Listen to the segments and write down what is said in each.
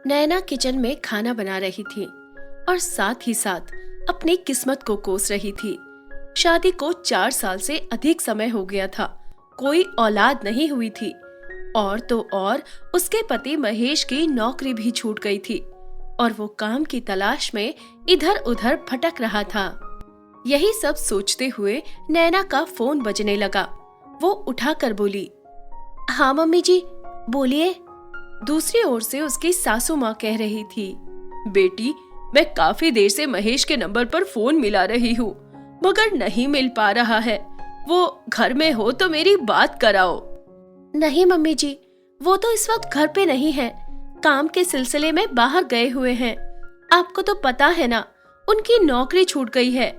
नैना kitchen में खाना बना रही थी और साथ ही साथ अपनी किस्मत को कोस रही थी। शादी को 4 साल से अधिक समय हो गया था, कोई औलाद नहीं हुई थी और तो और उसके पति महेश की नौकरी भी छूट गई थी और वो काम की तलाश में इधर उधर भटक रहा था। यही सब सोचते हुए नैना का फोन बजने लगा। वो उठाकर बोली, हाँ मम्मी जी, बोलिए। दूसरी ओर से उसकी सासू माँ कह रही थी, बेटी मैं काफी देर से महेश के नंबर पर फोन मिला रही हूँ मगर नहीं मिल पा रहा है। वो घर में हो तो मेरी बात कराओ। नहीं मम्मी जी, वो तो इस वक्त घर पे नहीं है, काम के सिलसिले में बाहर गए हुए हैं। आपको तो पता है ना, उनकी नौकरी छूट गई है,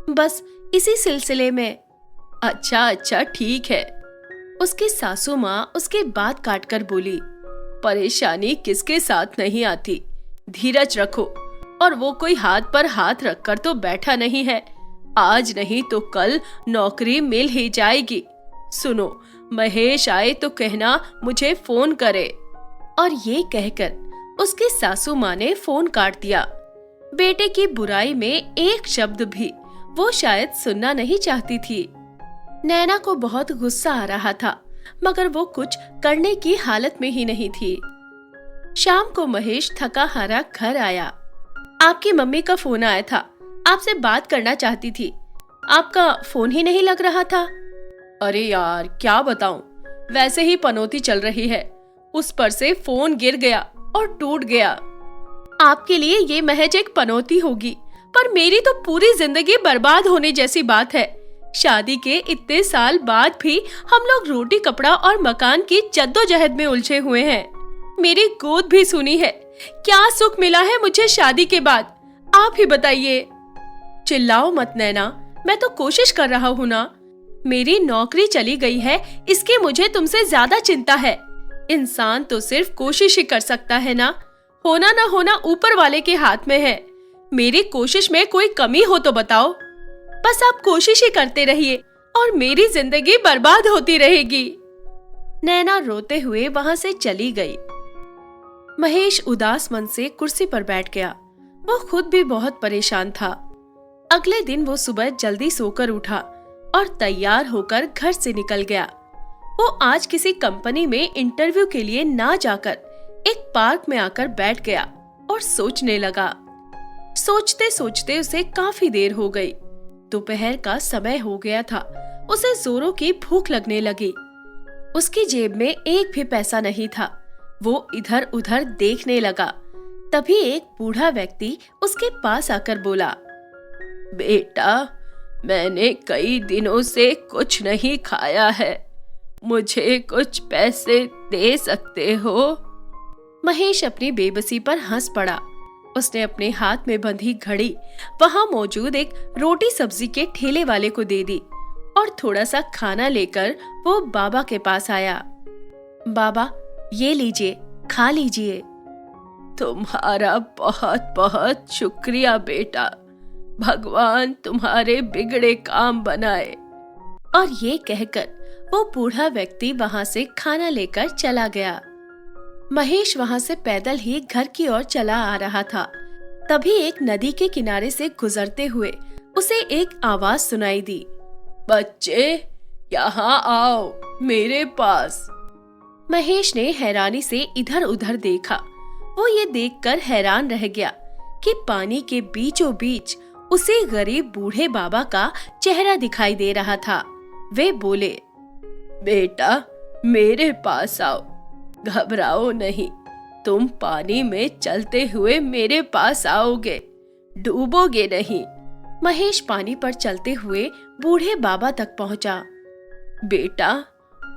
बस इसी सिलसिले में। अच्छा ठीक है। उसकी सासू माँ उसकी बात काटकर बोली, परेशानी किसके साथ नहीं आती, धीरज रखो। और वो कोई हाथ पर हाथ रखकर तो बैठा नहीं है, आज नहीं तो कल नौकरी मिल ही जाएगी। सुनो, महेश आए तो कहना मुझे फोन करे। और ये कहकर उसकी सासू माँ ने फोन काट दिया। बेटे की बुराई में एक शब्द भी वो शायद सुनना नहीं चाहती थी। नैना को बहुत गुस्सा आ रहा था मगर वो कुछ करने की हालत में ही नहीं थी। शाम को महेश थका हारा घर आया। आपकी मम्मी का फोन आया था, आपसे बात करना चाहती थी, आपका फोन ही नहीं लग रहा था। अरे यार क्या बताऊं, वैसे ही पनौती चल रही है, उस पर से फोन गिर गया और टूट गया। आपके लिए ये महज एक पनौती होगी पर मेरी तो पूरी जिंदगी बर्बाद होने जैसी बात है। शादी के इतने साल बाद भी हम लोग रोटी कपड़ा और मकान की जद्दोजहद में उलझे हुए हैं। मेरी गोद भी सुनी है, क्या सुख मिला है मुझे शादी के बाद, आप ही बताइए। चिल्लाओ मत नैना, मैं तो कोशिश कर रहा हूँ ना। मेरी नौकरी चली गई है, इसकी मुझे तुमसे ज्यादा चिंता है। इंसान तो सिर्फ कोशिश ही कर सकता है ना, होना ना होना ऊपर वाले के हाथ में है। मेरी कोशिश में कोई कमी हो तो बताओ। बस आप कोशिश ही करते रहिए और मेरी जिंदगी बर्बाद होती रहेगी। नैना रोते हुए वहां से चली गई। महेश उदास मन से कुर्सी पर बैठ गया। वो खुद भी बहुत परेशान था। अगले दिन वो सुबह जल्दी सोकर उठा और तैयार होकर घर से निकल गया। वो आज किसी कंपनी में इंटरव्यू के लिए ना जाकर एक पार्क में आकर बैठ गया और सोचने लगा। सोचते सोचते उसे काफी देर हो गई। दोपहर का समय हो गया था। उसे जोरों की भूख लगने लगी। उसकी जेब में एक भी पैसा नहीं था। वो इधर उधर देखने लगा। तभी एक बूढ़ा व्यक्ति उसके पास आकर बोला, बेटा मैंने कई दिनों से कुछ नहीं खाया है, मुझे कुछ पैसे दे सकते हो? महेश अपनी बेबसी पर हंस पड़ा। उसने अपने हाथ में बंधी घड़ी वहां मौजूद एक रोटी सब्जी के ठेले वाले को दे दी और थोड़ा सा खाना लेकर वो बाबा के पास आया। बाबा ये लीजिए, खा लीजिए। तुम्हारा बहुत बहुत शुक्रिया बेटा, भगवान तुम्हारे बिगड़े काम बनाए। और ये कहकर वो बूढ़ा व्यक्ति वहां से खाना लेकर चला गया। महेश वहां से पैदल ही घर की ओर चला आ रहा था। तभी एक नदी के किनारे से गुजरते हुए उसे एक आवाज सुनाई दी, बच्चे यहाँ आओ मेरे पास। महेश ने हैरानी से इधर उधर देखा। वो ये देखकर हैरान रह गया कि पानी के बीचों बीच उसे गरीब बूढ़े बाबा का चेहरा दिखाई दे रहा था। वे बोले, बेटा मेरे पास आओ, घबराओ नहीं, तुम पानी में चलते हुए मेरे पास आओगे, डूबोगे नहीं। महेश पानी पर चलते हुए बूढ़े बाबा तक पहुंचा। बेटा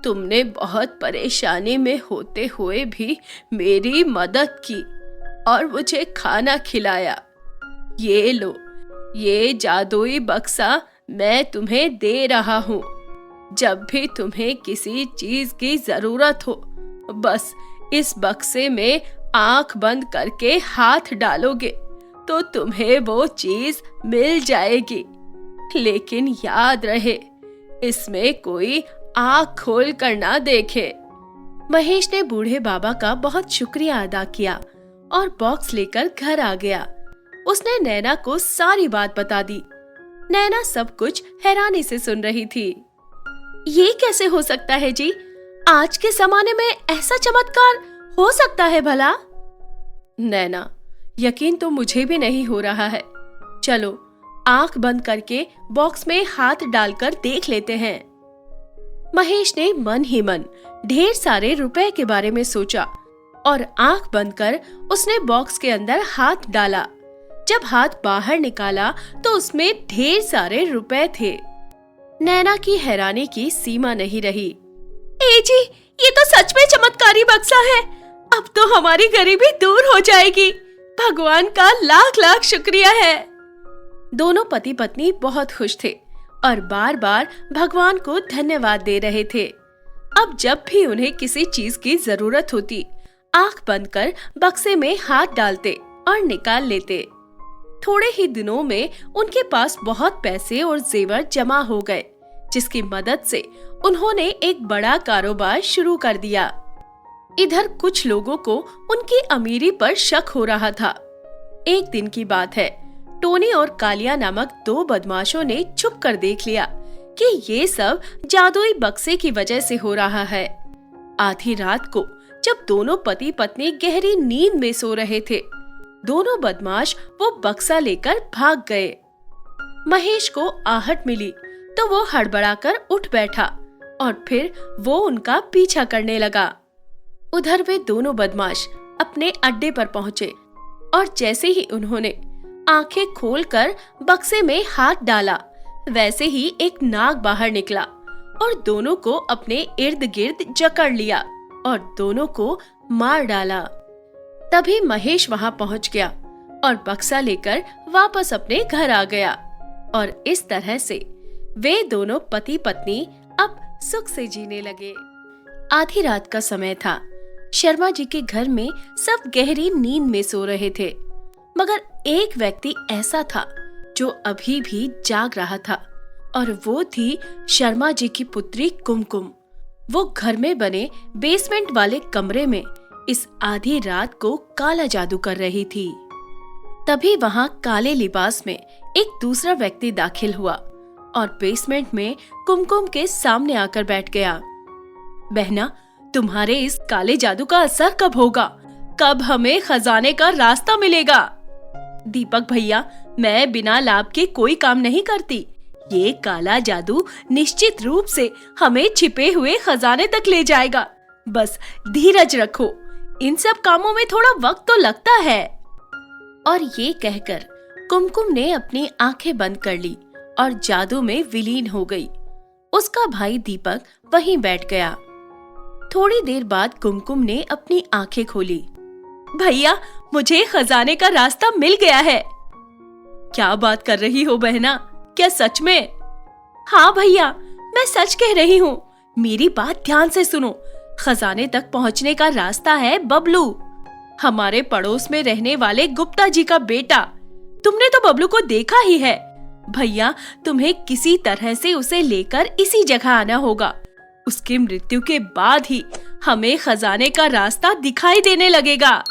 तुमने बहुत परेशानी में होते हुए भी मेरी मदद की और मुझे खाना खिलाया। ये लो, ये जादुई बक्सा मैं तुम्हें दे रहा हूँ। जब भी तुम्हें किसी चीज की जरूरत हो, बस इस बक्से में आंख बंद करके हाथ डालोगे तो तुम्हें वो चीज मिल जाएगी। लेकिन याद रहे, इसमें कोई आंख खोल कर ना देखे। महेश ने बूढ़े बाबा का बहुत शुक्रिया अदा किया और बॉक्स लेकर घर आ गया। उसने नैना को सारी बात बता दी। नैना सब कुछ हैरानी से सुन रही थी। ये कैसे हो सकता है जी? आज के जमाने में ऐसा चमत्कार हो सकता है भला? नैना, यकीन तो मुझे भी नहीं हो रहा है। चलो आंख बंद करके बॉक्स में हाथ डालकर देख लेते हैं। महेश ने मन ही मन ढेर सारे रुपए के बारे में सोचा और आंख बंद कर उसने बॉक्स के अंदर हाथ डाला। जब हाथ बाहर निकाला तो उसमें ढेर सारे रुपए थे। नैना की हैरानी की सीमा नहीं रही। ए जी, ये तो सच में चमत्कारी बक्सा है। अब तो हमारी गरीबी दूर हो जाएगी। भगवान का लाख लाख शुक्रिया है। दोनों पति पत्नी बहुत खुश थे और बार बार भगवान को धन्यवाद दे रहे थे। अब जब भी उन्हें किसी चीज की जरूरत होती, आंख बंद कर बक्से में हाथ डालते और निकाल लेते। थोड़े ही दिनों में उनके पास बहुत पैसे और जेवर जमा हो गए, जिसकी मदद से उन्होंने एक बड़ा कारोबार शुरू कर दिया। इधर कुछ लोगों को उनकी अमीरी पर शक हो रहा था। एक दिन की बात है, टोनी और कालिया नामक दो बदमाशों ने छुप कर देख लिया कि ये सब जादुई बक्से की वजह से हो रहा है। आधी रात को जब दोनों पति पत्नी गहरी नींद में सो रहे थे, दोनों बदमाश वो बक्सा लेकर भाग गए। महेश को आहट मिली तो वो हड़बड़ाकर उठ बैठा और फिर वो उनका पीछा करने लगा। उधर वे दोनों बदमाश अपने अड्डे पर पहुंचे और जैसे ही उन्होंने आंखें खोलकर बक्से में हाथ डाला, वैसे ही एक नाग बाहर निकला और दोनों को अपने इर्द गिर्द जकड़ लिया और दोनों को मार डाला। तभी महेश वहां पहुंच गया और बक्सा लेकर वापस अपने घर आ गया और इस तरह से वे दोनों पति पत्नी अब सुख से जीने लगे। आधी रात का समय था। शर्मा जी के घर में सब गहरी नींद में सो रहे थे, मगर एक व्यक्ति ऐसा था जो अभी भी जाग रहा था और वो थी शर्मा जी की पुत्री कुमकुम। वो घर में बने बेसमेंट वाले कमरे में इस आधी रात को काला जादू कर रही थी। तभी वहां काले लिबास में एक दूसरा व्यक्ति दाखिल हुआ और बेसमेंट में कुमकुम के सामने आकर बैठ गया। बहना, तुम्हारे इस काले जादू का असर कब होगा? कब हमें खजाने का रास्ता मिलेगा? दीपक भैया, मैं बिना लाभ के कोई काम नहीं करती। ये काला जादू निश्चित रूप से हमें छिपे हुए खजाने तक ले जाएगा। बस धीरज रखो, इन सब कामों में थोड़ा वक्त तो लगता है। और ये कहकर कुमकुम ने अपनी आंखें बंद कर ली और जादू में विलीन हो गई। उसका भाई दीपक वहीं बैठ गया। थोड़ी देर बाद कुमकुम ने अपनी आंखें खोली। भैया, मुझे खजाने का रास्ता मिल गया है। क्या बात कर रही हो बहना? क्या सच में? हाँ भैया, मैं सच कह रही हूँ। मेरी बात ध्यान से सुनो। खजाने तक पहुँचने का रास्ता है बबलू, हमारे पड़ोस में रहने वाले गुप्ता जी का बेटा। तुमने तो बबलू को देखा ही है। भैया, तुम्हें किसी तरह से उसे लेकर इसी जगह आना होगा। उसकी मृत्यु के बाद ही हमें खजाने का रास्ता दिखाई देने लगेगा।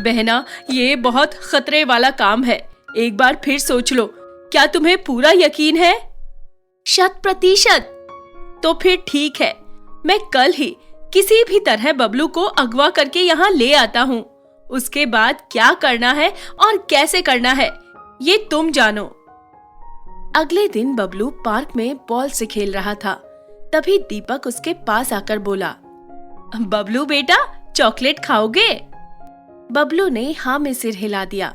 बहना, ये बहुत खतरे वाला काम है। एक बार फिर सोच लो। क्या तुम्हें पूरा यकीन है? 100%। तो फिर ठीक है, मैं कल ही किसी भी तरह बबलू को अगवा करके यहाँ ले आता हूँ। उसके बाद क्या करना है और कैसे करना है, ये तुम जानो। अगले दिन बबलू पार्क में बॉल से खेल रहा था। तभी दीपक उसके पास आकर बोला, बबलू बेटा, चॉकलेट खाओगे? बबलू ने हाँ में सिर हिला दिया।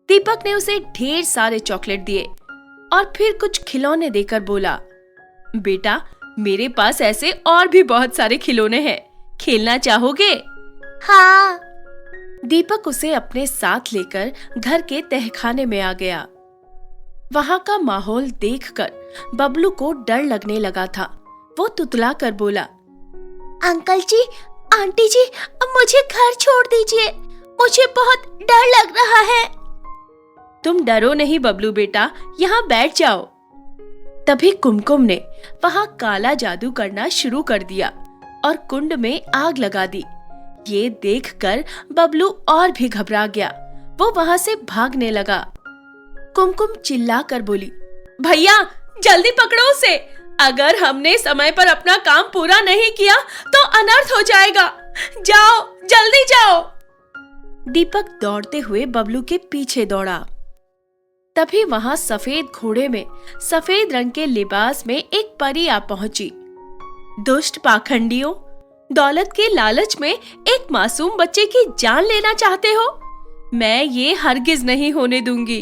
दीपक ने उसे ढेर सारे चॉकलेट दिए और फिर कुछ खिलौने देकर बोला, बेटा, मेरे पास ऐसे और भी बहुत सारे खिलौने हैं, खेलना चाहोगे? हाँ। दीपक उसे अपने साथ लेकर घर के तहखाने में आ गया। वहां का माहौल देखकर बबलू को डर लगने लगा था। वो तुतला कर बोला, अंकल जी, आंटी जी, अब मुझे घर छोड़ दीजिए, मुझे बहुत डर लग रहा है। तुम डरो नहीं बबलू बेटा, यहाँ बैठ जाओ। तभी कुमकुम ने वहां काला जादू करना शुरू कर दिया और कुंड में आग लगा दी। ये देखकर बबलू और भी घबरा गया। वो वहां से भागने लगा। कुमकुम चिल्लाकर बोली, भैया जल्दी पकड़ो उसे, अगर हमने समय पर अपना काम पूरा नहीं किया तो अनर्थ हो जाएगा। जाओ, जल्दी जाओ। दीपक दौड़ते हुए बबलू के पीछे दौड़ा। तभी वहां सफेद घोड़े में सफेद रंग के लिबास में एक परी आ पहुंची। दुष्ट पाखंडियों, दौलत के लालच में एक मासूम बच्चे की जान लेना चाहते हो? मैं ये हरगिज नहीं होने दूंगी।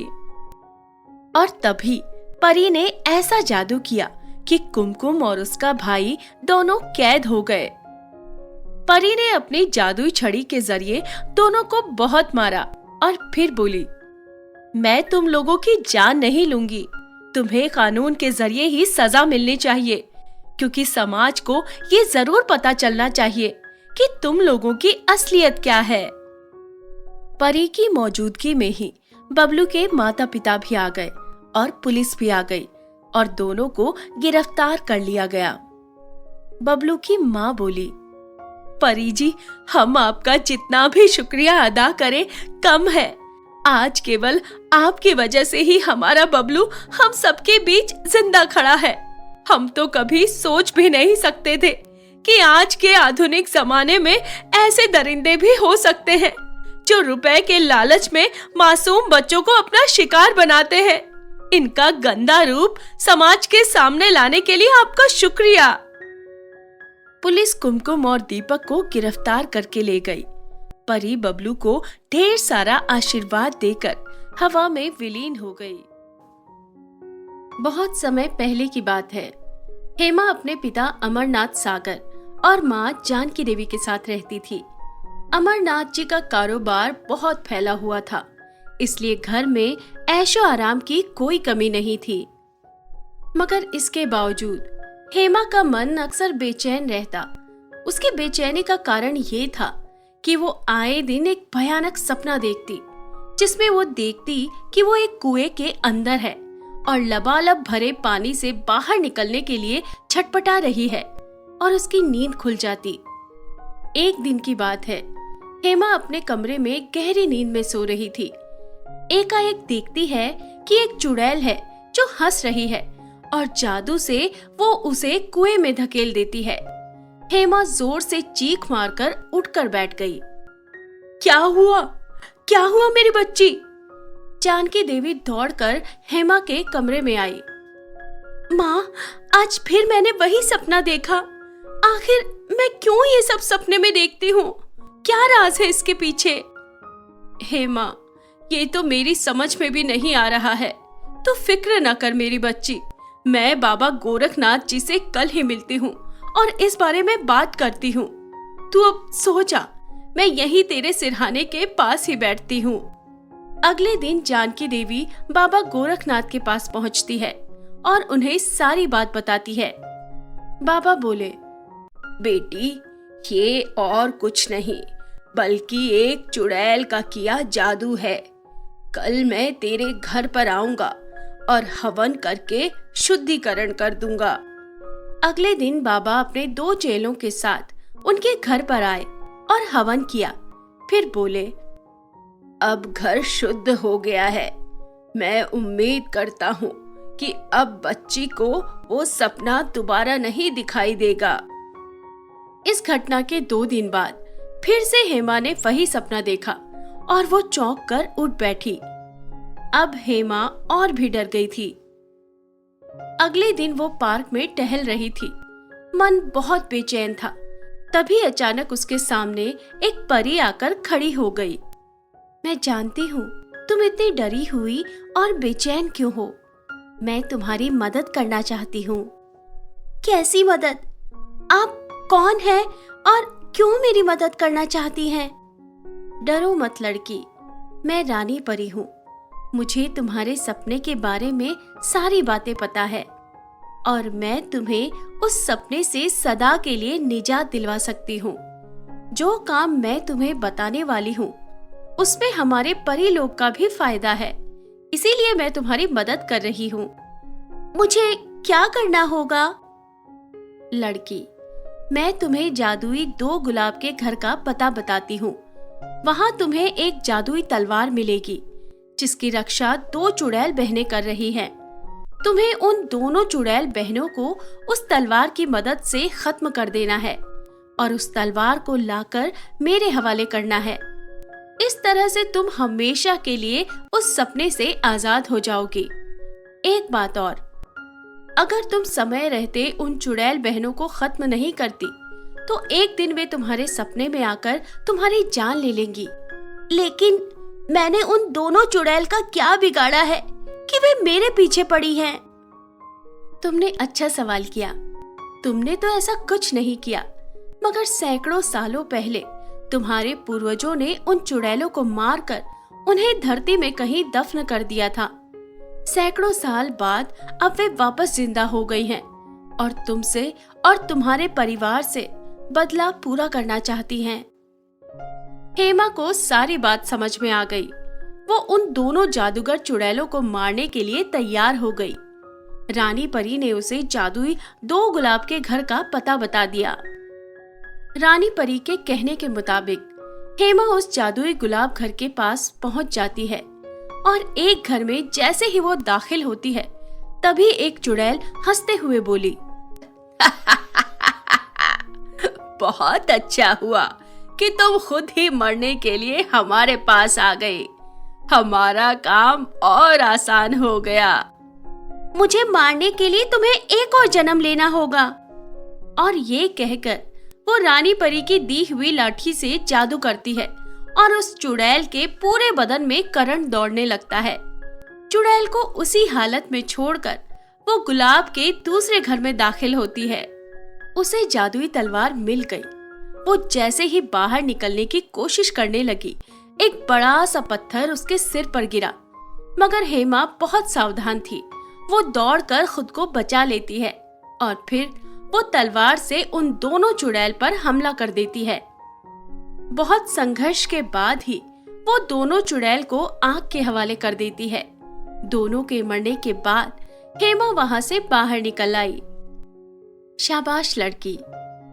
और तभी परी ने ऐसा जादू किया कि कुमकुम और उसका भाई दोनों कैद हो गए। परी ने अपनी जादुई छड़ी के जरिए दोनों को बहुत मारा और फिर बोली, मैं तुम लोगों की जान नहीं लूंगी। तुम्हें कानून के जरिए ही सजा मिलनी चाहिए, क्योंकि समाज को ये जरूर पता चलना चाहिए कि तुम लोगों की असलियत क्या है। परी की मौजूदगी में ही बबलू के माता पिता भी आ गए और पुलिस भी आ गई और दोनों को गिरफ्तार कर लिया गया। बबलू की माँ बोली, परी जी, हम आपका जितना भी शुक्रिया अदा करें कम है। आज केवल आपकी वजह से ही हमारा बबलू हम सबके बीच जिंदा खड़ा है। हम तो कभी सोच भी नहीं सकते थे कि आज के आधुनिक जमाने में ऐसे दरिंदे भी हो सकते हैं जो रुपए के लालच में मासूम बच्चों को अपना शिकार बनाते हैं। इनका गंदा रूप समाज के सामने लाने के लिए आपका शुक्रिया। पुलिस कुमकुम और दीपक को गिरफ्तार करके ले गई। परी बबलू को ढेर सारा आशीर्वाद देकर हवा में विलीन हो गई। बहुत समय पहले की बात है। हेमा अपने पिता अमरनाथ सागर और माँ जानकी देवी के साथ रहती थी। अमरनाथ जी का कारोबार बहुत फैला हुआ था, इसलिए घर में ऐशो आराम की कोई कमी नहीं थी। मगर इसके बावजूद हेमा का मन अक्सर बेचैन रहता। उसकी बेचैनी का कारण ये था कि वो आए दिन एक भयानक सपना देखती, जिसमें वो देखती कि वो एक कुएं के अंदर है और लबालब भरे पानी से बाहर निकलने के लिए छटपटा रही है, और उसकी नींद खुल जाती। एक दिन की बात है, हेमा अपने कमरे में गहरी नींद में सो रही थी। एकाएक देखती है कि एक चुड़ैल है जो हंस रही है और जादू से वो उसे कुएं में धकेल देती है। हेमा जोर से चीख मारकर उठकर बैठ गई। क्या हुआ? क्या हुआ मेरी बच्ची? जानकी देवी दौड़कर हेमा के कमरे में आई। माँ, आज फिर मैंने वही सपना देखा। आखिर मैं क्यों ये सब सपने में देखती हूँ? क्या राज है इसके पीछे? हेमा, ये तो मेरी समझ में भी नहीं आ रहा है। तो फिक्र न कर मेरी बच्ची, मैं बाबा गोरखनाथ जी से कल ही मिलती हूँ और इस बारे में बात करती हूँ। तू अब सो जा, मैं यहीं तेरे सिरहाने के पास ही बैठती हूँ। अगले दिन जानकी देवी बाबा गोरखनाथ के पास पहुँचती है और उन्हें सारी बात बताती है। बाबा बोले, बेटी, ये और कुछ नहीं बल्कि एक चुड़ैल का किया जादू है। कल मैं तेरे घर पर आऊंगा और हवन करके शुद्धिकरण कर दूंगा। अगले दिन बाबा अपने 2 चेलों के साथ उनके घर पर आए और हवन किया। फिर बोले, अब घर शुद्ध हो गया है। मैं उम्मीद करता हूँ कि अब बच्ची को वो सपना दोबारा नहीं दिखाई देगा। इस घटना के 2 दिन बाद फिर से हेमा ने वही सपना देखा और वो चौंक कर उठ बैठी। अब हेमा और भी डर गई थी। अगले दिन वो पार्क में टहल रही थी। मन बहुत बेचैन था। तभी अचानक उसके सामने एक परी आकर खड़ी हो गई। मैं जानती हूँ तुम इतनी डरी हुई और बेचैन क्यों हो। मैं तुम्हारी मदद करना चाहती हूँ। कैसी मदद? आप कौन है और क्यों मेरी मदद करना चाहती हैं? डरो मत लड़की, मैं रानी परी हूँ। मुझे तुम्हारे सपने के बारे में सारी बातें पता है और मैं तुम्हें उस सपने से सदा के लिए निजात दिलवा सकती हूँ। जो काम मैं तुम्हें बताने वाली हूँ उसमें हमारे परी लोग का भी फायदा है, इसीलिए मैं तुम्हारी मदद कर रही हूँ। मुझे क्या करना होगा? लड़की, मैं तुम्हें जादुई 2 गुलाब के घर का पता बताती हूँ। वहाँ तुम्हें एक जादुई तलवार मिलेगी जिसकी रक्षा 2 चुड़ैल बहनें कर रही हैं। तुम्हें उन दोनों चुड़ैल बहनों को उस तलवार की मदद से खत्म कर देना है और उस तलवार को लाकर मेरे हवाले करना है। इस तरह से तुम हमेशा के लिए उस सपने से आजाद हो जाओगी। एक बात और, अगर तुम समय रहते उन चुड़ैल बहनों को खत्म नहीं करती तो एक दिन वे तुम्हारे सपने में आकर तुम्हारी जान ले लेंगी। लेकिन मैंने उन दोनों चुड़ैल का क्या बिगाड़ा है कि वे मेरे पीछे पड़ी हैं? तुमने अच्छा सवाल किया। तुमने तो ऐसा कुछ नहीं किया, मगर सैकड़ों सालों पहले तुम्हारे पूर्वजों ने उन चुड़ैलों को मारकर उन्हें धरती में कहीं दफन कर दिया था। सैकड़ों साल बाद अब वे वापस जिंदा हो गई हैं और तुमसे और तुम्हारे परिवार से बदला पूरा करना चाहती हैं। हेमा को सारी बात समझ में आ गई। वो उन दोनों जादूगर चुड़ैलों को मारने के लिए तैयार हो गई। रानी परी ने उसे जादुई 2 गुलाब के घर का पता बता दिया। रानी परी के कहने के मुताबिक हेमा उस जादुई गुलाब घर के पास पहुंच जाती है और एक घर में जैसे ही वो दाखिल होती है तभी एक चुड़ैल हंसते हुए बोली, बहुत अच्छा हुआ कि तुम खुद ही मरने के लिए हमारे पास आ गई। हमारा काम और आसान हो गया। मुझे मारने के लिए तुम्हें एक और जन्म लेना होगा। और ये कहकर वो रानी परी की दी हुई लाठी से जादू करती है और उस चुड़ैल के पूरे बदन में करंट दौड़ने लगता है। चुड़ैल को उसी हालत में छोड़कर वो गुलाब के दूसरे घर में दाखिल होती है। उसे जादुई तलवार मिल गई। वो जैसे ही बाहर निकलने की कोशिश करने लगी, एक बड़ा सा पत्थर उसके सिर पर गिरा, मगर हेमा बहुत सावधान थी। वो दौड़कर खुद को बचा लेती है और फिर वो तलवार से उन दोनों चुड़ैल पर हमला कर देती है। बहुत संघर्ष के बाद ही वो दोनों चुड़ैल को आग के हवाले कर देती है। दोनों के मरने के बाद हेमा वहां से बाहर निकल आई। शाबाश लड़की,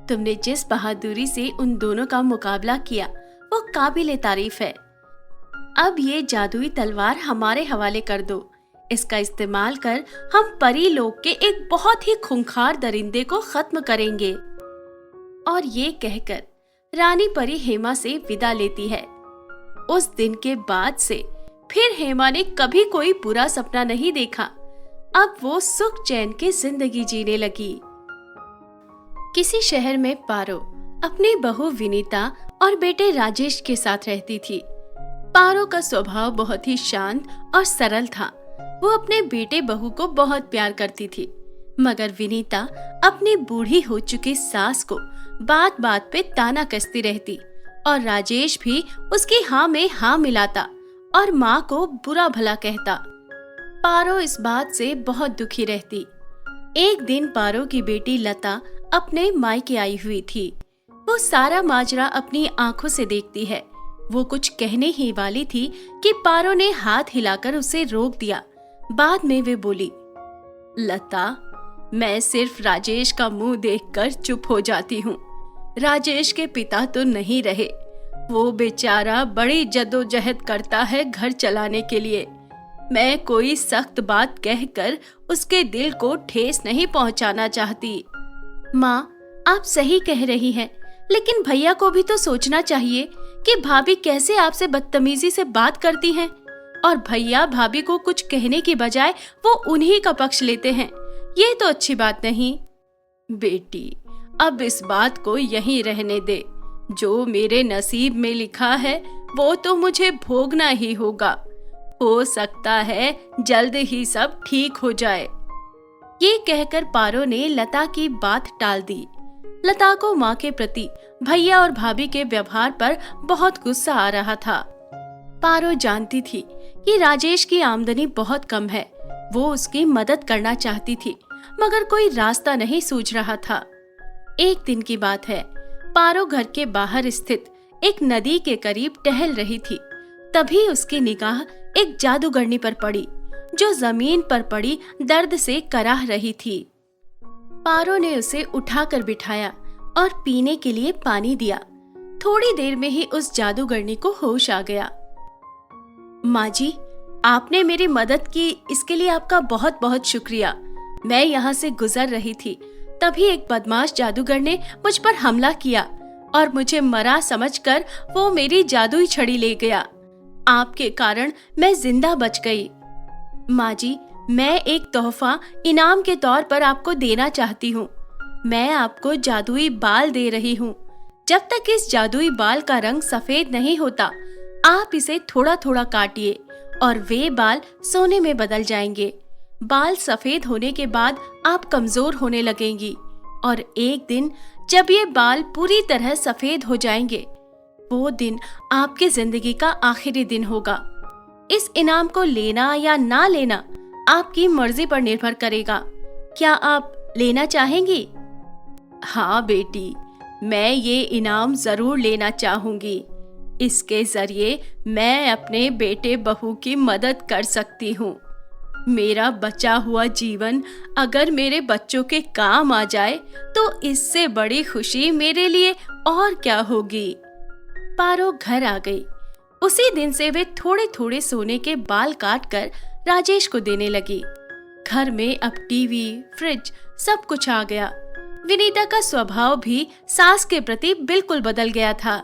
तुमने जिस बहादुरी से उन दोनों का मुकाबला किया वो काबिले तारीफ है। अब ये जादुई तलवार हमारे हवाले कर दो। इसका इस्तेमाल कर हम परी लोक के एक बहुत ही खूंखार दरिंदे को खत्म करेंगे। और ये कहकर रानी परी हेमा से विदा लेती है। उस दिन के बाद से फिर हेमा ने कभी कोई बुरा सपना नहीं देखा। अब वो सुख चैन की जिंदगी जीने लगी। किसी शहर में पारो अपनी बहू विनीता और बेटे राजेश के साथ रहती थी। पारो का स्वभाव बहुत ही शांत और सरल था। वो अपने बेटे बहू को बहुत प्यार करती थी, मगर विनीता अपनी बूढ़ी हो चुकी सास को बात बात पे ताना कसती रहती और राजेश भी उसकी हाँ में हाँ मिलाता और माँ को बुरा भला कहता। पारो इस बात से बहुत दुखी रहती। एक दिन पारो की बेटी लता अपने मायके आई हुई थी। वो सारा माजरा अपनी आंखों से देखती है। वो कुछ कहने ही वाली थी कि पारो ने हाथ हिलाकर उसे रोक दिया। बाद में वे बोली, लता, मैं सिर्फ राजेश का मुंह देखकर चुप हो जाती हूँ। राजेश के पिता तो नहीं रहे। वो बेचारा बड़ी जद्दोजहद करता है घर चलाने के लिए। मैं कोई सख्त बात कहकर उसके दिल को ठेस नहीं पहुंचाना चाहती। माँ, आप सही कह रही हैं, लेकिन भैया को भी तो सोचना चाहिए कि भाभी कैसे आपसे बदतमीजी से बात करती हैं और भैया भाभी को कुछ कहने की बजाय वो उन्हीं का पक्ष लेते हैं। ये तो अच्छी बात नहीं। बेटी, अब इस बात को यहीं रहने दे। जो मेरे नसीब में लिखा है वो तो मुझे भोगना ही होगा। हो सकता है जल्द ही सब ठीक हो जाए। ये कहकर पारो ने लता की बात टाल दी। लता को माँ के प्रति भैया और भाभी के व्यवहार पर बहुत गुस्सा आ रहा था। पारो जानती थी कि राजेश की आमदनी बहुत कम है। वो उसकी मदद करना चाहती थी, मगर कोई रास्ता नहीं सूझ रहा था। एक दिन की बात है, पारो घर के बाहर स्थित एक नदी के करीब टहल रही थी। तभी उसकी निगाह एक जादूगरनी पर पड़ी, जो जमीन पर पड़ी दर्द से कराह रही थी। पारो ने उसे उठाकर बिठाया और पीने के लिए पानी दिया। थोड़ी देर में ही उस जादूगरनी को होश आ गया। माँ जी, आपने मेरी मदद की, इसके लिए आपका बहुत बहुत शुक्रिया। मैं यहाँ से गुजर रही थी, तभी एक बदमाश जादूगर ने मुझ पर हमला किया और मुझे मरा समझकर वो मेरी जादुई छड़ी ले गया। आपके कारण मैं जिंदा बच गई। माँ जी, मैं एक तोहफा इनाम के तौर पर आपको देना चाहती हूँ। मैं आपको जादुई बाल दे रही हूँ। जब तक इस जादुई बाल का रंग सफेद नहीं होता, आप इसे थोड़ा थोड़ा काटिए और वे बाल सोने में बदल जाएंगे। बाल सफेद होने के बाद आप कमजोर होने लगेंगी और एक दिन जब ये बाल पूरी तरह सफेद हो जाएंगे, वो दिन आपकी जिंदगी का आखिरी दिन होगा। इस इनाम को लेना या ना लेना आपकी मर्जी पर निर्भर करेगा। क्या आप लेना चाहेंगी? हाँ बेटी, मैं ये इनाम जरूर लेना चाहूंगी। इसके जरिए मैं अपने बेटे बहू की मदद कर सकती हूँ। मेरा बचा हुआ जीवन अगर मेरे बच्चों के काम आ जाए तो इससे बड़ी खुशी मेरे लिए और क्या होगी। पारो घर आ गई। उसी दिन से वे थोड़े थोड़े सोने के बाल काट कर राजेश को देने लगी। घर में अब टीवी, फ्रिज सब कुछ आ गया। विनीता का स्वभाव भी सास के प्रति बिल्कुल बदल गया था।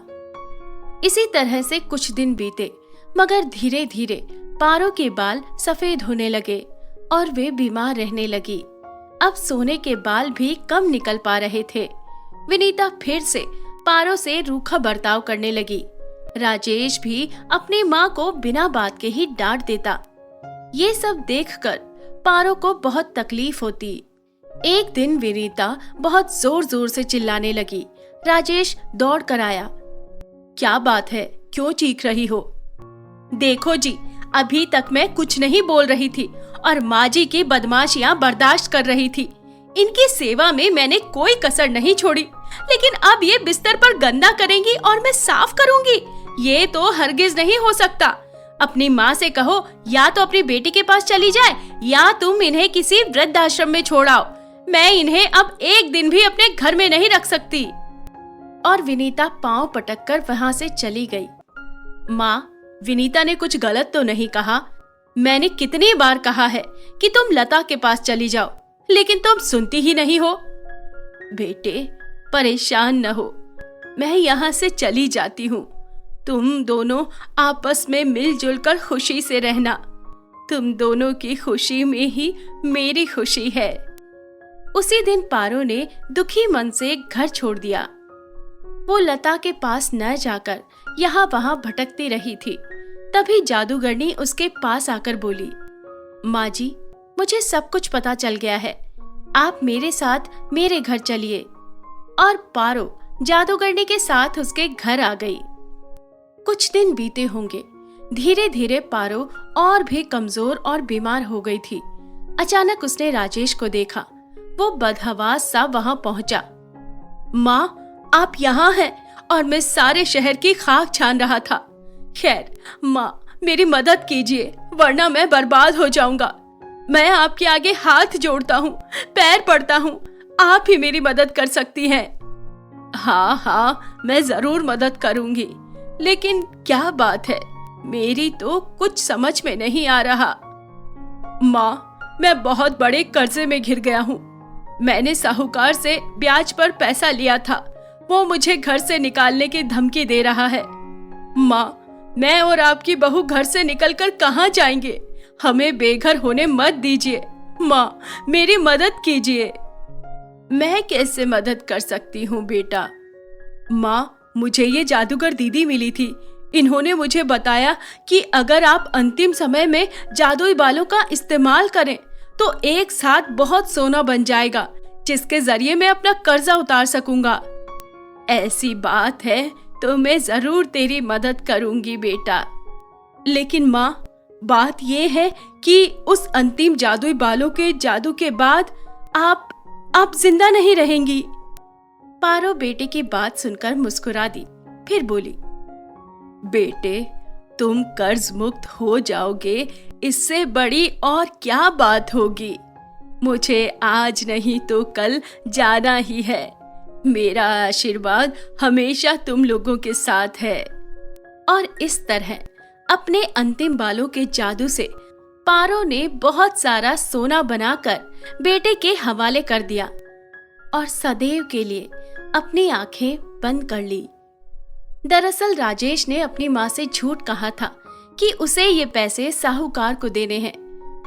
इसी तरह से कुछ दिन बीते, मगर धीरे धीरे पारो के बाल सफेद होने लगे और वे बीमार रहने लगी। अब सोने के बाल भी कम निकल पा रहे थे। विनीता फिर से पारो से रूखा बर्ताव करने लगी। राजेश भी अपनी माँ को बिना बात के ही डांट देता। ये सब देखकर पारो को बहुत तकलीफ होती। एक दिन विनीता बहुत जोर जोर से चिल्लाने लगी। राजेश दौड़ कर आया। क्या बात है, क्यों चीख रही हो? देखो जी, अभी तक मैं कुछ नहीं बोल रही थी और माँ जी की बदमाशियां बर्दाश्त कर रही थी। इनकी सेवा में मैंने कोई कसर नहीं छोड़ी, लेकिन अब ये बिस्तर पर गंदा करेंगी और मैं साफ करूंगी? ये तो हरगिज नहीं हो सकता। अपनी माँ से कहो या तो अपनी बेटी के पास चली जाए या तुम इन्हें किसी वृद्धाश्रम में छोड़ाओ। मैं इन्हें अब एक दिन भी अपने घर में नहीं रख सकती। और विनीता पांव पटक कर वहां से चली गई। माँ, विनीता ने कुछ गलत तो नहीं कहा? मैंने कितनी बार कहा है कि तुम लता के पास चली जाओ, लेकिन तुम सुनती ही नहीं हो। बेटे, परेशान न हो, मैं यहाँ से चली जाती हूँ। तुम दोनों आपस में मिलजुल कर खुशी से रहना। तुम दोनों की खुशी में ही मेरी खुशी है। उसी दिन पारो ने दुखी मन से घर छोड़ दिया। वो लता के पास न जाकर यहाँ वहाँ भटकती रही थी। तभी जादूगरनी उसके पास आकर बोली, माँ जी, मुझे सब कुछ पता चल गया है। आप मेरे साथ मेरे घर चलिए। और पारो जादूगरनी के साथ उसके घर आ गई। कुछ दिन बीते होंगे। धीरे धीरे पारो और भी कमजोर और बीमार हो गई थी। अचानक उसने राजेश को देखा। वो बदहवास सा वहां पहुंचा। माँ, आप यहाँ हैं और मैं सारे शहर की खाक छान रहा था। खैर माँ, मेरी मदद कीजिए, वरना मैं बर्बाद हो जाऊंगा। मैं आपके आगे हाथ जोड़ता हूँ, पैर पड़ता हूँ, आप ही मेरी मदद कर सकती हैं। हाँ हाँ, मैं जरूर मदद करूंगी, लेकिन क्या बात है, मेरी तो कुछ समझ में नहीं आ रहा। माँ, मैं बहुत बड़े कर्जे में घिर गया हूँ। मैंने साहूकार से ब्याज पर पैसा लिया था। वो मुझे घर से निकालने की धमकी दे रहा है। माँ, मैं और आपकी बहू घर से निकलकर कहाँ जाएंगे? हमें बेघर होने मत दीजिए। माँ, मेरी मदद कीजिए। मैं कैसे मदद कर सकती हूँ बेटा? माँ, मुझे ये जादूगर दीदी मिली थी। इन्होंने मुझे बताया कि अगर आप अंतिम समय में जादुई बालों का इस्तेमाल करें तो एक साथ बहुत सोना बन जाएगा, जिसके जरिए मैं अपना कर्जा उतार सकूंगा। ऐसी बात है तो मैं जरूर तेरी मदद करूंगी बेटा। लेकिन माँ, बात ये है कि उस अंतिम जादुई बालों के जादू के बाद आप जिंदा नहीं रहेंगी। पारो बेटे की बात सुनकर मुस्कुरा दी, फिर बोली, बेटे, तुम कर्ज मुक्त हो जाओगे, इससे बड़ी और क्या बात होगी। मुझे आज नहीं तो कल जाना ही है। मेरा आशीर्वाद हमेशा तुम लोगों के साथ है। और इस तरह अपने अंतिम बालों के जादू से पारो ने बहुत सारा सोना बनाकर बेटे के हवाले कर दिया और सदैव के लिए अपनी आंखें बंद कर ली। दरअसल राजेश ने अपनी माँ से झूठ कहा था कि उसे ये पैसे साहूकार को देने हैं।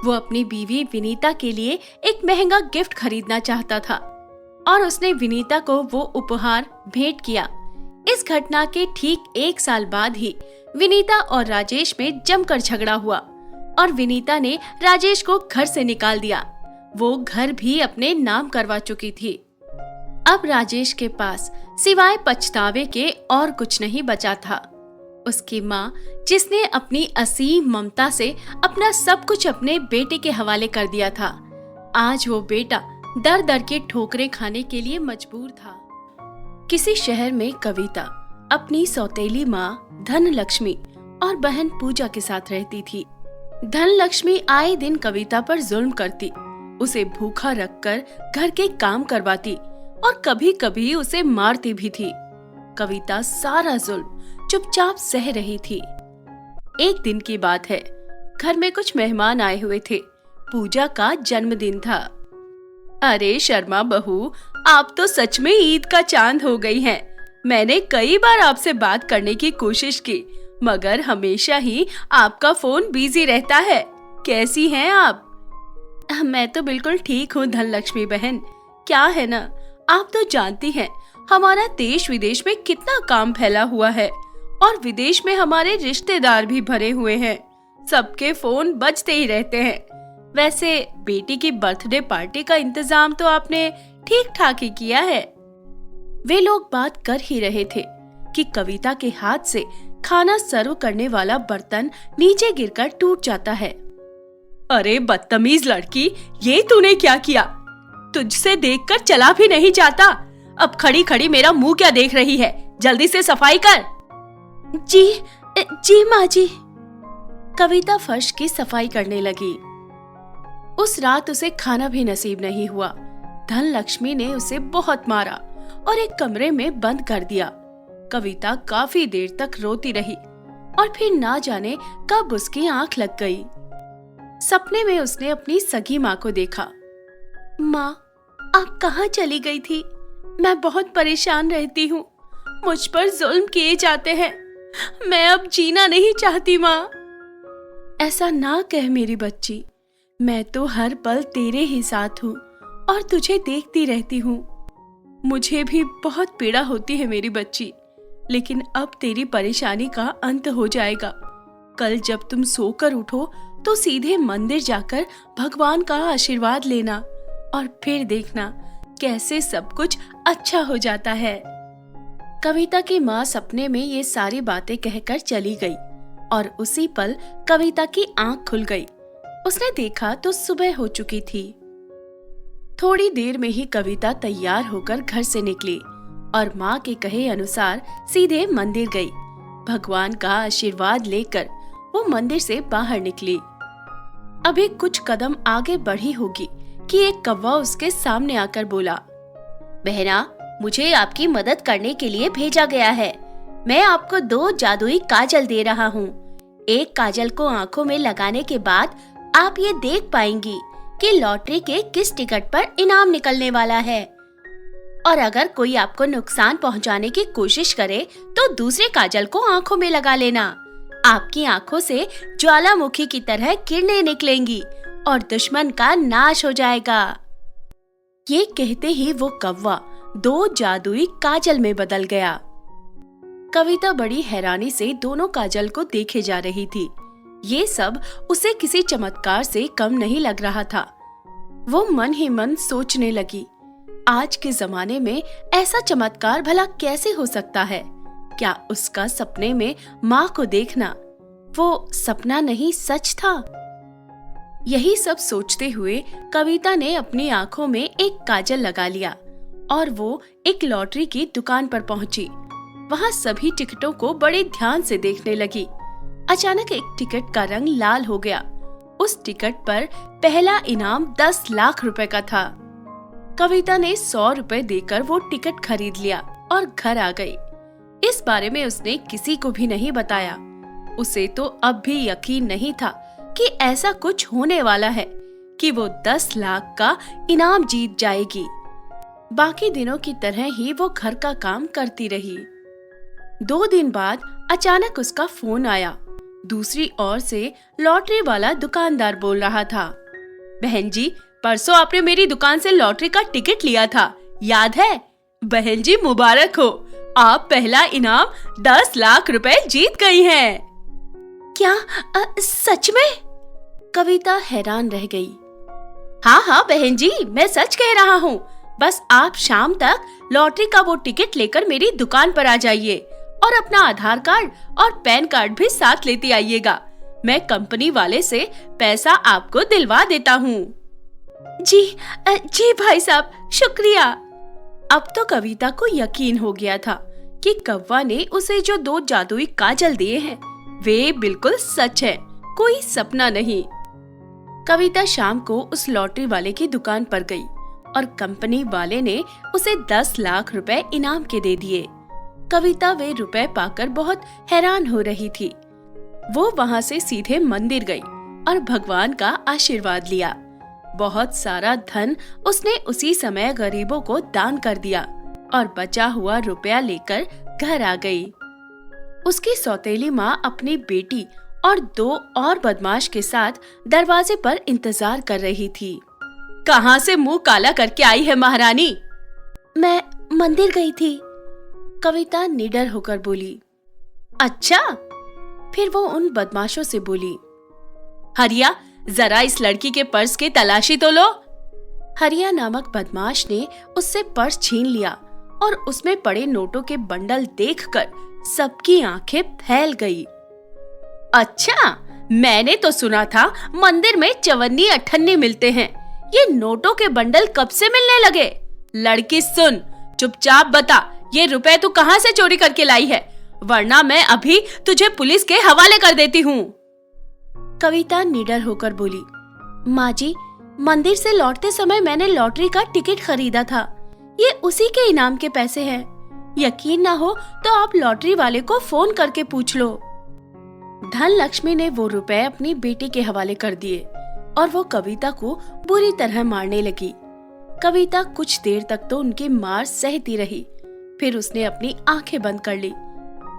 वो अपनी बीवी विनीता के लिए एक महंगा गिफ्ट खरीदना चाहता था और उसने विनीता को वो उपहार भेंट किया। इस घटना के ठीक 1 साल बाद ही विनीता और राजेश में जमकर झगड़ा हुआ और विनीता ने राजेश को घर से निकाल दिया। वो घर भी अपने नाम करवा चुकी थी। अब राजेश के पास सिवाय पछतावे के और कुछ नहीं बचा था। उसकी माँ, जिसने अपनी असीम ममता से अपना सब कुछ अपने बेटे के हवाले कर दिया था, आज वो बेटा दर दर के ठोकरें खाने के लिए मजबूर था। किसी शहर में कविता अपनी सौतेली माँ धनलक्ष्मी और बहन पूजा के साथ रहती थी। धनलक्ष्मी आए दिन कविता पर जुल्म करती, उसे भूखा रखकर घर के काम करवाती और कभी कभी उसे मारती भी थी। कविता सारा जुल्म चुपचाप सह रही थी। एक दिन की बात है, घर में कुछ मेहमान आए हुए थे। पूजा का जन्मदिन था। अरे शर्मा बहू, आप तो सच में ईद का चांद हो गई हैं। मैंने कई बार आपसे बात करने की कोशिश की, मगर हमेशा ही आपका फोन बिजी रहता है। कैसी हैं आप? मैं तो बिल्कुल ठीक हूँ धनलक्ष्मी बहन। क्या है ना, आप तो जानती हैं हमारा देश विदेश में कितना काम फैला हुआ है और विदेश में हमारे रिश्तेदार भी भरे हुए हैं। सबके फोन बजते ही रहते हैं। वैसे बेटी की बर्थडे पार्टी का इंतजाम तो आपने ठीक ठाक ही किया है। वे लोग बात कर ही रहे थे कि कविता के हाथ से खाना सर्व करने वाला बर्तन नीचे गिरकर टूट जाता है। अरे बदतमीज लड़की, ये तूने क्या किया? तुझसे देखकर चला भी नहीं जाता। अब खड़ी खड़ी मेरा मुंह क्या देख रही है? जल्दी से सफाई कर। जी माँ जी। कविता फर्श की सफाई करने लगी। उस रात उसे खाना भी नसीब नहीं हुआ। धनलक्ष्मी ने उसे बहुत मारा और एक कमरे में बंद कर दिया। कविता काफी देर तक रोती रही और फिर ना जाने कब उसकी आंख लग गई। सपने में उसने अपनी सगी माँ को देखा। माँ, आप कहाँ चली गई थी? मैं बहुत परेशान रहती हूँ। मुझ पर जुल्म किए जाते हैं। मैं अब जीना नहीं चाहती माँ। ऐसा ना कह मेरी बच्ची। मैं तो हर पल तेरे ही साथ हूँ और तुझे देखती रहती हूँ। मुझे भी बहुत पीड़ा होती है मेरी बच्ची, लेकिन अब तेरी परेशानी का अंत हो जाएगा। कल जब तुम सोकर उठो तो सीधे मंदिर जाकर भगवान का आशीर्वाद लेना और फिर देखना कैसे सब कुछ अच्छा हो जाता है। कविता की माँ सपने में ये सारी बातें कहकर चली गई और उसी पल कविता की आंख खुल गई। उसने देखा तो सुबह हो चुकी थी। थोड़ी देर में ही कविता तैयार होकर घर से निकली और माँ के कहे अनुसार सीधे मंदिर गई। भगवान का आशीर्वाद लेकर वो मंदिर से बाहर निकली। अभी कुछ कदम आगे बढ़ी होगी कि एक कौवा उसके सामने आकर बोला, बहना, मुझे आपकी मदद करने के लिए भेजा गया है। मैं आपको 2 जादुई काजल दे रहा हूँ। एक काजल को आंखों में लगाने के बाद आप ये देख पाएंगी कि लॉटरी के किस टिकट पर इनाम निकलने वाला है, और अगर कोई आपको नुकसान पहुंचाने की कोशिश करे तो दूसरे काजल को आंखों में लगा लेना। आपकी आंखों से ज्वालामुखी की तरह किरणें निकलेंगी और दुश्मन का नाश हो जाएगा। ये कहते ही वो कौवा 2 जादुई काजल में बदल गया। कविता बड़ी हैरानी से दोनों काजल को देखे जा रही थी। ये सब उसे किसी चमत्कार से कम नहीं लग रहा था। वो मन ही मन सोचने लगी, आज के जमाने में ऐसा चमत्कार भला कैसे हो सकता है? क्या उसका सपने में माँ को देखना वो सपना नहीं सच था? यही सब सोचते हुए कविता ने अपनी आंखों में एक काजल लगा लिया और वो एक लॉटरी की दुकान पर पहुंची। वहां सभी टिकटों को बड़े ध्यान से देखने लगी। अचानक एक टिकट का रंग लाल हो गया। उस टिकट पर पहला इनाम 10 लाख रुपए का था। कविता ने 100 रुपए देकर वो टिकट खरीद लिया और घर आ गई। इस बारे में उसने किसी को भी नहीं बताया। उसे तो अब भी यकीन नहीं था कि ऐसा कुछ होने वाला है कि वो 10 लाख का इनाम जीत जाएगी। बाकी दिनों की तरह ही वो घर का काम करती रही। 2 दिन बाद अचानक उसका फोन आया। दूसरी ओर से लॉटरी वाला दुकानदार बोल रहा था, बहन जी, परसों आपने मेरी दुकान से लॉटरी का टिकट लिया था, याद है? बहन जी मुबारक हो, आप पहला इनाम 10 लाख रुपए जीत गई हैं। क्या सच में? कविता हैरान रह गई। हाँ बहन जी, मैं सच कह रहा हूँ। बस आप शाम तक लॉटरी का वो टिकट लेकर मेरी दुकान पर आ जाइए और अपना आधार कार्ड और पैन कार्ड भी साथ लेते आइएगा। मैं कंपनी वाले से पैसा आपको दिलवा देता हूँ। जी भाई साहब, शुक्रिया। अब तो कविता को यकीन हो गया था कि कव्वा ने उसे जो 2 जादुई काजल दिए हैं वे बिल्कुल सच है, कोई सपना नहीं। कविता शाम को उस लॉटरी वाले की दुकान पर गई और कंपनी वाले ने उसे 10 लाख रुपए इनाम के दे दिए। कविता वे रुपए पाकर बहुत हैरान हो रही थी। वो वहाँ से सीधे मंदिर गई और भगवान का आशीर्वाद लिया। बहुत सारा धन उसने उसी समय गरीबों को दान कर दिया और बचा हुआ रुपया लेकर घर आ गई। उसकी सौतेली माँ अपनी बेटी और 2 और बदमाश के साथ दरवाजे पर इंतजार कर रही थी। कहाँ से मुंह काला करके आई है महारानी? मैं मंदिर गई थी, कविता निडर होकर बोली। अच्छा? फिर वो उन बदमाशों से बोली, हरिया, जरा इस लड़की के पर्स की तलाशी तो लो। हरिया नामक बदमाश ने उससे पर्स छीन लिया और उसमें पड़े नोटों के बंडल देखकर सबकी आंखें फैल गई। अच्छा, मैंने तो सुना था मंदिर में 54-58 मिलते हैं, ये नोटों के बंडल कब से मिलने लगे? लड़की सुन, चुपचाप बता, ये रुपए तू कहाँ से चोरी करके लाई है, वरना मैं अभी तुझे पुलिस के हवाले कर देती हूँ। कविता निडर होकर बोली, माँ जी, मंदिर से लौटते समय मैंने लॉटरी का टिकट खरीदा था, ये उसी के इनाम के पैसे हैं। यकीन ना हो तो आप लॉटरी वाले को फोन करके पूछ लो। धन लक्ष्मी ने वो रुपए अपनी बेटी के हवाले कर दिए और वो कविता को बुरी तरह मारने लगी। कविता कुछ देर तक तो उनकी मार सहती रही, फिर उसने अपनी आंखें बंद कर ली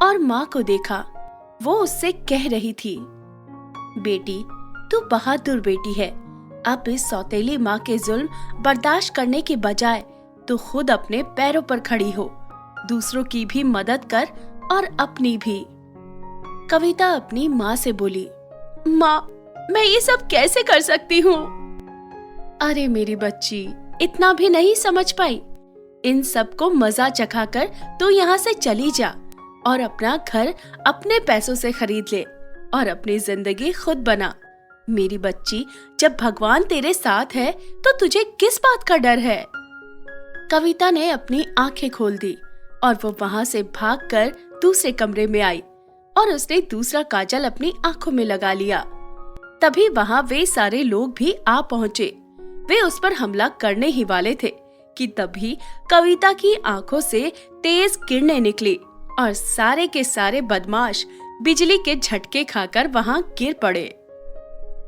और माँ को देखा। वो उससे कह रही थी, बेटी, तू बहादुर बेटी है। अब इस सौतेली माँ के जुल्म बर्दाश्त करने के बजाय तू खुद अपने पैरों पर खड़ी हो, दूसरों की भी मदद कर और अपनी भी। कविता अपनी माँ से बोली, माँ, मैं ये सब कैसे कर सकती हूँ? अरे मेरी बच्ची, इतना भी नहीं समझ पाई? इन सब को मजा चखाकर तू यहाँ से चली जा और अपना घर अपने पैसों से खरीद ले और अपनी जिंदगी खुद बना। मेरी बच्ची, जब भगवान तेरे साथ है तो तुझे किस बात का डर है? कविता ने अपनी आंखें खोल दी और वो वहाँ से भागकर दूसरे कमरे में आई और उसने दूसरा काजल अपनी आंखों में लगा लिया। तभी वहाँ वे सारे लोग भी आ पहुँचे। वे उस पर हमला करने ही वाले थे कि तभी कविता की आंखों से तेज किरणें निकली और सारे के सारे बदमाश बिजली के झटके खाकर वहाँ गिर पड़े।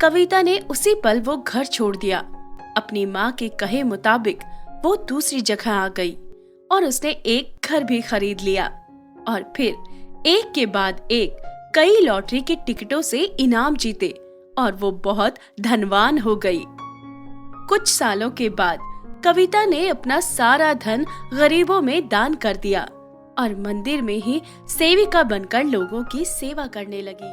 कविता ने उसी पल वो घर छोड़ दिया। अपनी माँ के कहे मुताबिक वो दूसरी जगह आ गई और उसने एक घर भी खरीद लिया और फिर एक के बाद एक कई लॉटरी के टिकटों से इनाम जीते और वो बहुत धनवान हो गई। कुछ सालों के बाद कविता ने अपना सारा धन गरीबों में दान कर दिया और मंदिर में ही सेविका बनकर लोगों की सेवा करने लगी।